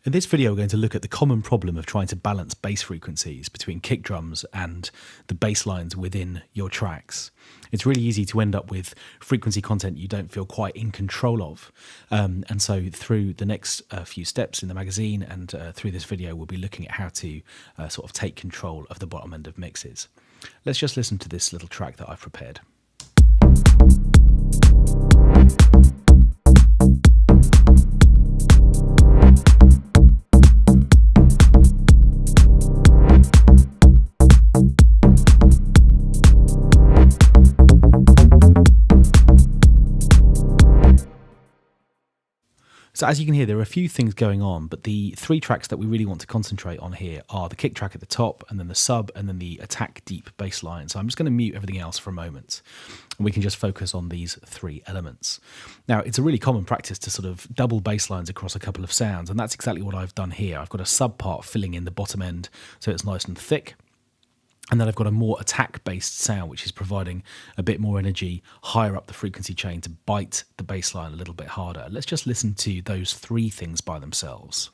In this video, we're going to look at the common problem of trying to balance bass frequencies between kick drums and the bass lines within your tracks. It's really easy to end up with frequency content you don't feel quite in control of. And so through the next few steps in the magazine and through this video, we'll be looking at how to sort of take control of the bottom end of mixes. Let's just listen to this little track that I've prepared. So as you can hear, there are a few things going on, but the three tracks that we really want to concentrate on here are the kick track at the top, and then the sub, and then the attack deep bass line. So I'm just going to mute everything else for a moment, and we can just focus on these three elements. Now, it's a really common practice to sort of double bass lines across a couple of sounds, and that's exactly what I've done here. I've got a sub part filling in the bottom end so it's nice and thick. And then I've got a more attack-based sound, which is providing a bit more energy higher up the frequency chain to bite the bass line a little bit harder. Let's just listen to those three things by themselves.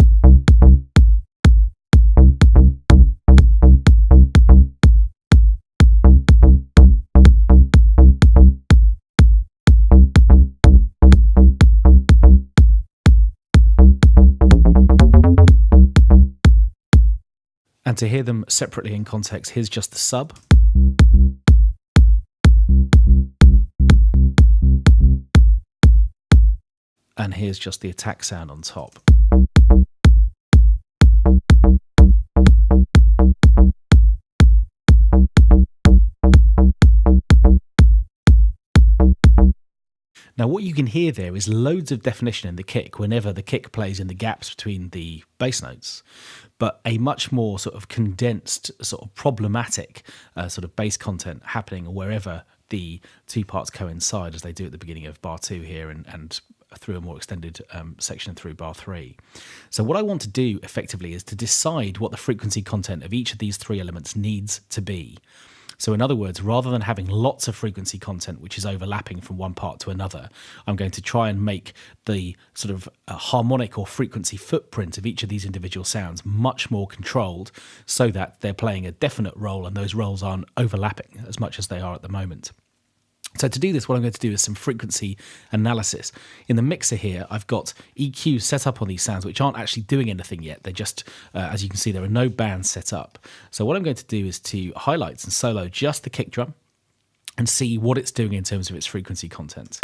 And to hear them separately in context, here's just the sub. And here's just the attack sound on top. Now, what you can hear there is loads of definition in the kick whenever the kick plays in the gaps between the bass notes, but a much more sort of condensed, sort of problematic sort of bass content happening wherever the two parts coincide, as they do at the beginning of bar 2 here and through a more extended section through bar 3. So what I want to do effectively is to decide what the frequency content of each of these three elements needs to be. So in other words, rather than having lots of frequency content which is overlapping from one part to another, I'm going to try and make the sort of harmonic or frequency footprint of each of these individual sounds much more controlled so that they're playing a definite role and those roles aren't overlapping as much as they are at the moment. So to do this, what I'm going to do is some frequency analysis. In the mixer here, I've got EQ set up on these sounds, which aren't actually doing anything yet. They're just, as you can see, there are no bands set up. So what I'm going to do is to highlight and solo just the kick drum and see what it's doing in terms of its frequency content.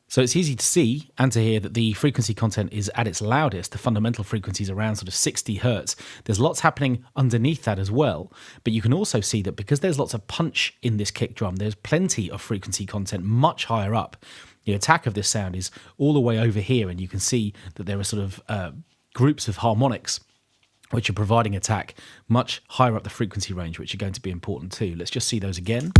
So it's easy to see and to hear that the frequency content is at its loudest. The fundamental frequency is around sort of 60 hertz. There's lots happening underneath that as well. But you can also see that because there's lots of punch in this kick drum, there's plenty of frequency content much higher up. The attack of this sound is all the way over here, and you can see that there are sort of groups of harmonics which are providing attack much higher up the frequency range, which are going to be important too. Let's just see those again.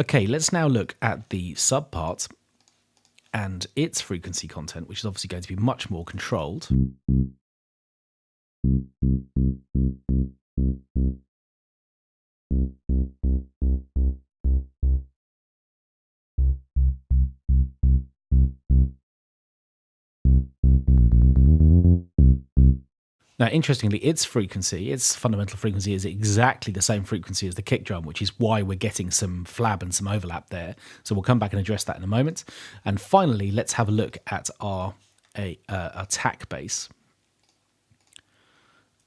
Okay, let's now look at the sub part and its frequency content, which is obviously going to be much more controlled. Now, interestingly, its frequency, its fundamental frequency, is exactly the same frequency as the kick drum, which is why we're getting some flab and some overlap there. So we'll come back and address that in a moment. And finally, let's have a look at our attack bass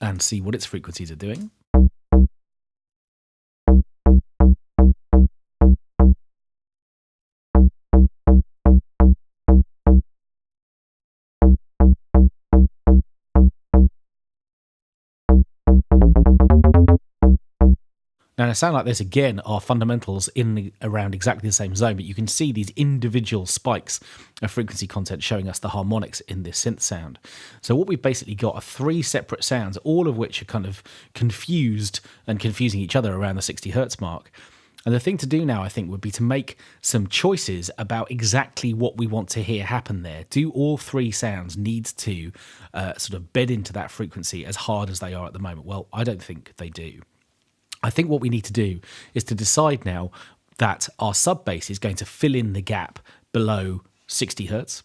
and see what its frequencies are doing. Now, a sound like this, again, are fundamentals around exactly the same zone, but you can see these individual spikes of frequency content showing us the harmonics in this synth sound. So what we've basically got are three separate sounds, all of which are kind of confused and confusing each other around the 60 hertz mark. And the thing to do now, I think, would be to make some choices about exactly what we want to hear happen there. Do all three sounds need to sort of bed into that frequency as hard as they are at the moment? Well, I don't think they do. I think what we need to do is to decide now that our sub bass is going to fill in the gap below 60 hertz,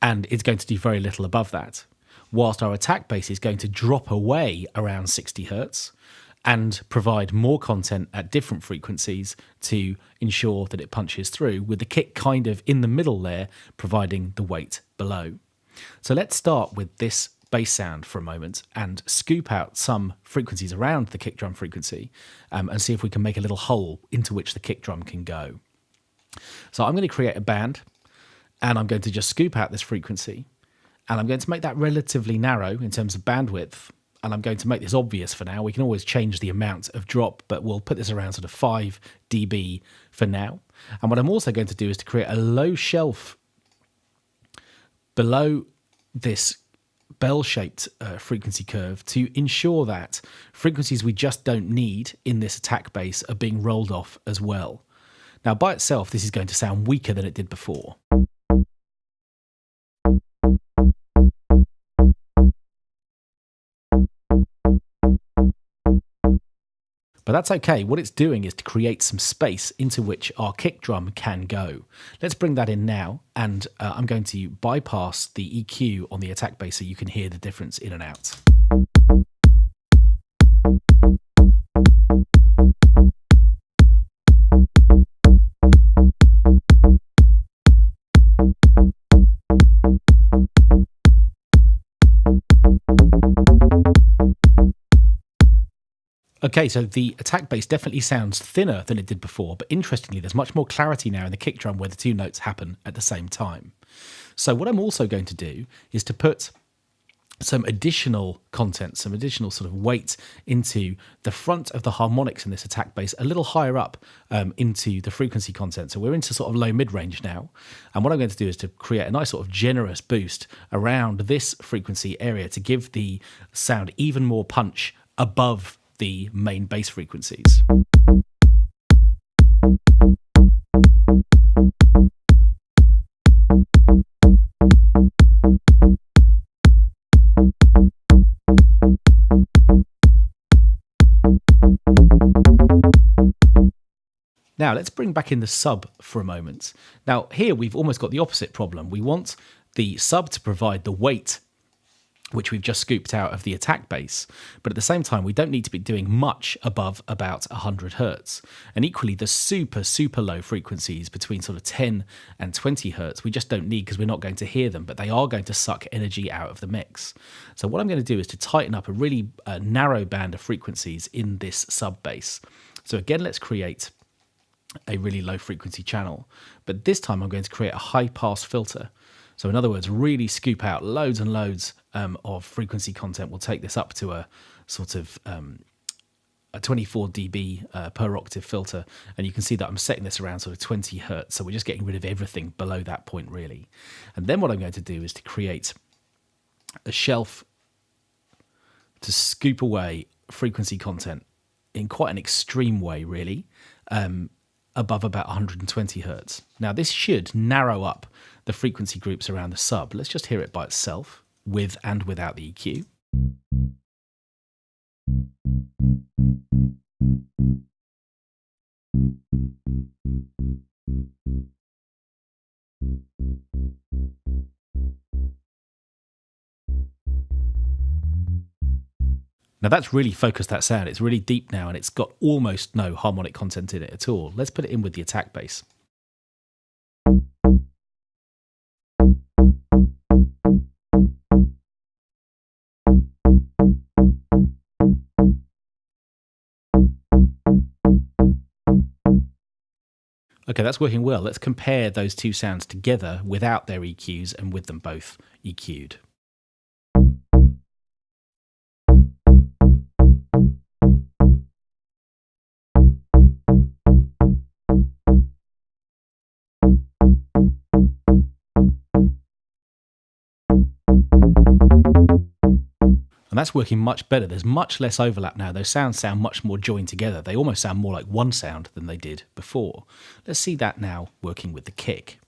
and it's going to do very little above that, whilst our attack bass is going to drop away around 60 hertz and provide more content at different frequencies to ensure that it punches through, with the kick kind of in the middle there, providing the weight below. So let's start with this bass sound for a moment and scoop out some frequencies around the kick drum frequency and see if we can make a little hole into which the kick drum can go. So I'm going to create a band, and I'm going to just scoop out this frequency, and I'm going to make that relatively narrow in terms of bandwidth, and I'm going to make this obvious for now. We can always change the amount of drop, but we'll put this around sort of 5 dB for now. And what I'm also going to do is to create a low shelf below this bell-shaped frequency curve to ensure that frequencies we just don't need in this attack bass are being rolled off as well. Now, by itself, this is going to sound weaker than it did before. But that's okay. What it's doing is to create some space into which our kick drum can go. Let's bring that in now, and I'm going to bypass the EQ on the attack bass so you can hear the difference in and out. Okay, so the attack bass definitely sounds thinner than it did before, but interestingly, there's much more clarity now in the kick drum where the two notes happen at the same time. So what I'm also going to do is to put some additional content, some additional sort of weight into the front of the harmonics in this attack bass, a little higher up into the frequency content. So we're into sort of low mid-range now. And what I'm going to do is to create a nice sort of generous boost around this frequency area to give the sound even more punch above the main bass frequencies. Now let's bring back in the sub for a moment. Now here we've almost got the opposite problem. We want the sub to provide the weight which we've just scooped out of the attack bass, but at the same time we don't need to be doing much above about 100 hertz. And equally the super low frequencies between sort of 10 and 20 hertz we just don't need because we're not going to hear them, but they are going to suck energy out of the mix. So what I'm going to do is to tighten up a really narrow band of frequencies in this sub bass. So again, let's create a really low frequency channel, but this time I'm going to create a high pass filter. So in other words, really scoop out loads and loads of frequency content. We'll take this up to a sort of a 24 dB per octave filter. And you can see that I'm setting this around sort of 20 hertz. So we're just getting rid of everything below that point, really. And then what I'm going to do is to create a shelf to scoop away frequency content in quite an extreme way, really, above about 120 hertz. Now, this should narrow up the frequency groups around the sub. Let's just hear it by itself, with and without the EQ. Now that's really focused that sound. It's really deep now, and it's got almost no harmonic content in it at all. Let's put it in with the attack bass. Okay, that's working well. Let's compare those two sounds together without their EQs and with them both EQ'd. And And that's working much better. There's much less overlap now. Those sounds sound much more joined together. They almost sound more like one sound than they did before. Let's see that now working with the kick.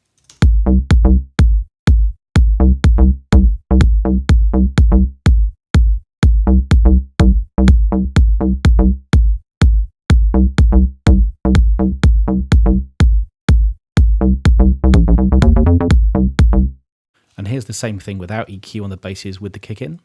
And here's the same thing without EQ on the basses with the kick in.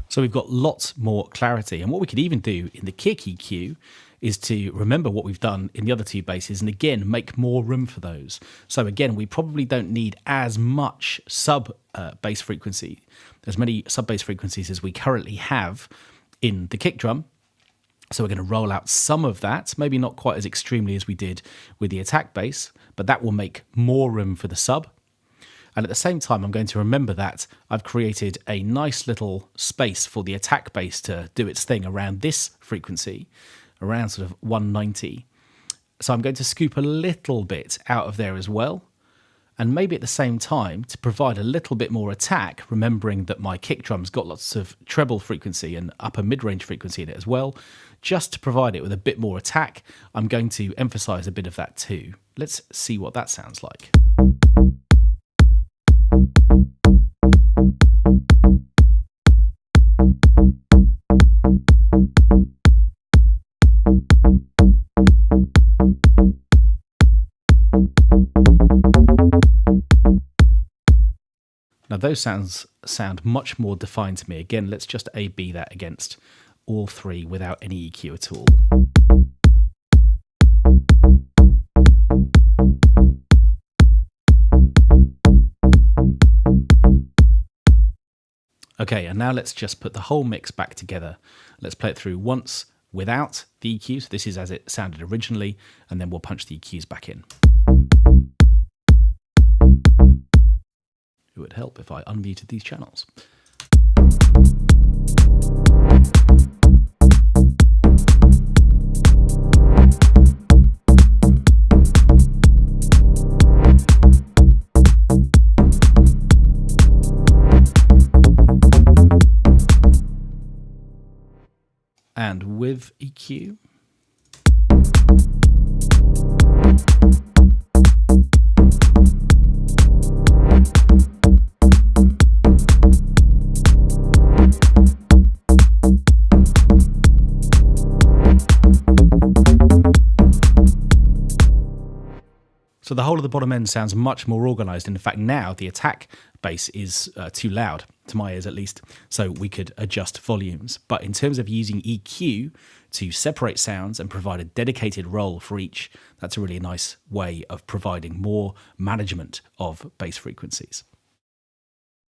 So we've got lots more clarity. And what we could even do in the kick EQ is to remember what we've done in the other two basses and again make more room for those. So again, we probably don't need as much sub bass frequency, as many sub bass frequencies as we currently have in the kick drum. So we're going to roll out some of that, maybe not quite as extremely as we did with the attack bass, but that will make more room for the sub. And at the same time, I'm going to remember that I've created a nice little space for the attack bass to do its thing around this frequency, around sort of 190. So I'm going to scoop a little bit out of there as well. And maybe at the same time, to provide a little bit more attack, remembering that my kick drum's got lots of treble frequency and upper mid-range frequency in it as well, just to provide it with a bit more attack, I'm going to emphasize a bit of that too. Let's see what that sounds like. Now those sounds sound much more defined to me. Again, let's just A/B that against all three without any EQ at all. Okay, and now let's just put the whole mix back together. Let's play it through once without the EQ. So this is as it sounded originally, and then we'll punch the EQs back in. It would help if I unmuted these channels. And with EQ. So the whole of the bottom end sounds much more organised. In fact, now the attack bass is too loud, to my ears at least, so we could adjust volumes. But in terms of using EQ to separate sounds and provide a dedicated role for each, that's a really nice way of providing more management of bass frequencies.